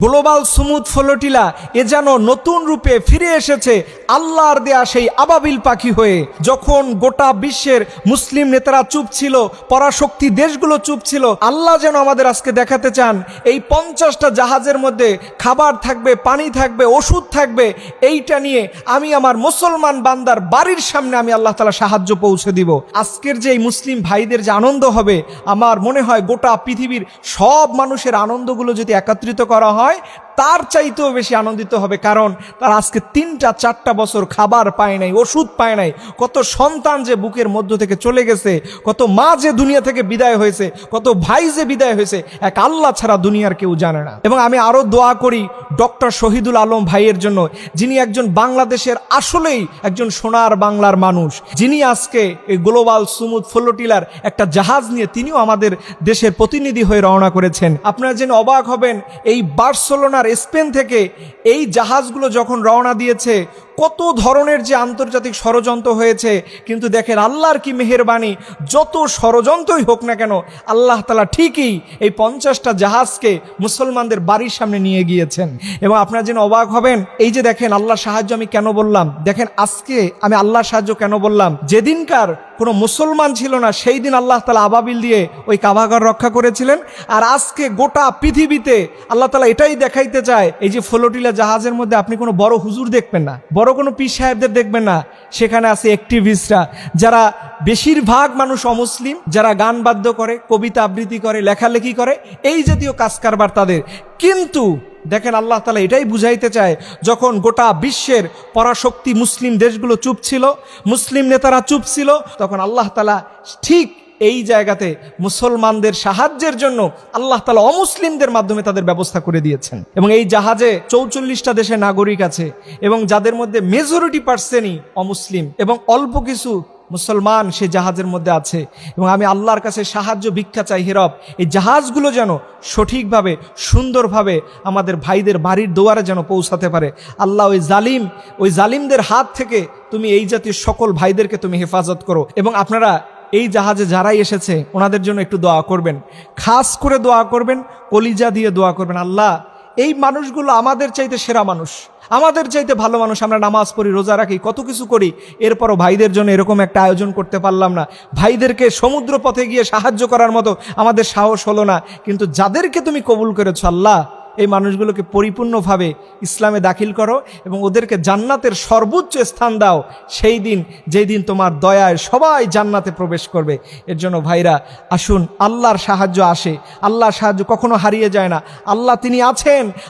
Global Sumud flotilla এ যেন নতুন রূপে ফিরে এসেছে আল্লাহর দেয়া সেই আবাবিল পাখি হয়ে। যখন গোটা বিশ্বের মুসলিম নেতারা চুপ ছিল, পরাশক্তি দেশগুলো চুপ ছিল, আল্লাহ যেন আমাদের আজকে দেখাতে চান এই 50টা জাহাজের মধ্যে খাবার থাকবে, পানি থাকবে, ওষুধ থাকবে। এইটা নিয়ে আমি আমার মুসলমান বান্দার বাড়ির সামনে আমি আল্লাহ তাআলা সাহায্য পৌঁছে দিব। আজকের যে এই মুসলিম ভাইদের যে আনন্দ হবে, আমার মনে হয় গোটা পৃথিবীর সব মানুষের আনন্দগুলো যদি একত্রিত করা হয় তার চাইতেও বেশি আনন্দিত হবে। কারণ তারা আজকে 3-4 বছর খাবার পায় নাই, ওষুধ পায় নাই। কত সন্তান যে বুকের মধ্য থেকে চলে গেছে, কত মা যে দুনিয়া থেকে বিদায় হয়েছে, কত ভাই যে বিদায় হয়েছে, এক আল্লাহ ছাড়া দুনিয়ার কেউ জানে না। এবং আমি আরো দোয়া করি ডক্টর শহীদুল আলম ভাইয়ের জন্য, যিনি একজন বাংলাদেশের আসলেই একজন সোনার বাংলার মানুষ, যিনি আজকে এই গ্লোবাল সুমুদ ফ্লোটিলার একটা জাহাজ নিয়ে তিনিও আমাদের দেশের প্রতিনিধি হয়ে রওনা করেছেন। আপনারা জেনে অবাক হবেন, এই বার্সেলোনার স্পেন থেকে এই জাহাজগুলো যখন রওনা দিয়েছে, কত ধরনের যে আন্তর্জাতিক ষড়যন্ত্র হয়েছে, কিন্তু দেখেন আল্লাহর কি মেহেরবানি, যত ষড়যন্ত্রই হোক না কেন আল্লাহ তাআলা ঠিকই এই 50টা জাহাজকে মুসলমানদের বাড়ির সামনে নিয়ে গিয়েছেন। এবং আপনারা যেন অবাক হবেন, এই যে দেখেন আল্লাহর সাহায্য আমি কেন বললাম, দেখেন আজকে আমি আল্লাহর সাহায্য কেন বললাম, যেদিনকার কোনো মুসলমান ছিল না সেই দিন আল্লাহ তাআলা আবাবিল দিয়ে ওই কাবাঘর রক্ষা করেছিলেন। আর আজকে গোটা পৃথিবীতে আল্লাহ তাআলা এটাই দেখাইতে চায়, এই যে ফ্লোটিলা জাহাজের মধ্যে আপনি কোনো বড় হুজুর দেখবেন না, বড় কোনো পীর সাহেবদের দেখবেন না, সেখানে আছে অ্যাক্টিভিস্টরা, যারা বেশিরভাগ মানুষ অমুসলিম, যারা গান বাদ্য করে, কবিতা আবৃত্তি করে, লেখালেখি করে, এই জাতীয় কাজ কারবার তাদের। কিন্তু দেখেন আল্লাহ তাআলা এটাই বুঝাইতে চায়, যখন গোটা বিশ্বের পরাশক্তি মুসলিম দেশগুলো চুপ ছিল, মুসলিম নেতারা চুপ ছিল, তখন আল্লাহ তাআলা ঠিক এই জায়গাতে মুসলমানদের সাহায্যের জন্য আল্লাহ তাআলা অমুসলিমদের মাধ্যমে তাদের ব্যবস্থা করে দিয়েছেন। এবং এই জাহাজে 44টা দেশের নাগরিক আছে, এবং যাদের মধ্যে মেজরিটি পার্সেন্টই অমুসলিম এবং অল্প কিছু মুসলমান সে জাহাজের মধ্যে আছে। এবং আমি আল্লাহর কাছে সাহায্য ভিক্ষা চাই, হে রব, এই জাহাজগুলো যেন সঠিকভাবে সুন্দরভাবে আমাদের ভাইদের বাড়ির দুয়ারে যেন পৌঁছাতে পারে। আল্লাহ ওই জালিমদের হাত থেকে তুমি এই জাতীয় সকল ভাইদেরকে তুমি হেফাজত করো। এবং আপনারা এই জাহাজে যারাই এসেছে ওনাদের জন্য একটু দোয়া করবেন, খাস করে দোয়া করবেন, কলিজা দিয়ে দোয়া করবেন। আল্লাহ, এই মানুষগুলো আমাদের চাইতে সেরা মানুষ, আমাদের চাইতে ভালো মানুষ, আমরা নামাজ পড়ি, রোজা রাখি, কত কিছু করি, এরপরও ভাইদের জন্য এরকম একটা আয়োজন করতে পারলাম না, ভাইদেরকে সমুদ্র পথে গিয়ে সাহায্য করার মতো আমাদের সাহস হলো না। কিন্তু যাদেরকে তুমি কবুল করেছো আল্লাহ, এই মানুষগুলোকে পরিপূর্ণভাবে ইসলামে দাখিল করো এবং ওদেরকে জান্নাতের সর্বোচ্চ স্থান দাও, সেই দিন যেই দিন তোমার দয়ায় সবাই জান্নাতে প্রবেশ করবে। এর জন্য ভাইরা আসুন, আল্লাহর সাহায্য আসে, আল্লাহর সাহায্য কখনো হারিয়ে যায় না। আল্লাহ তিনি আছেন,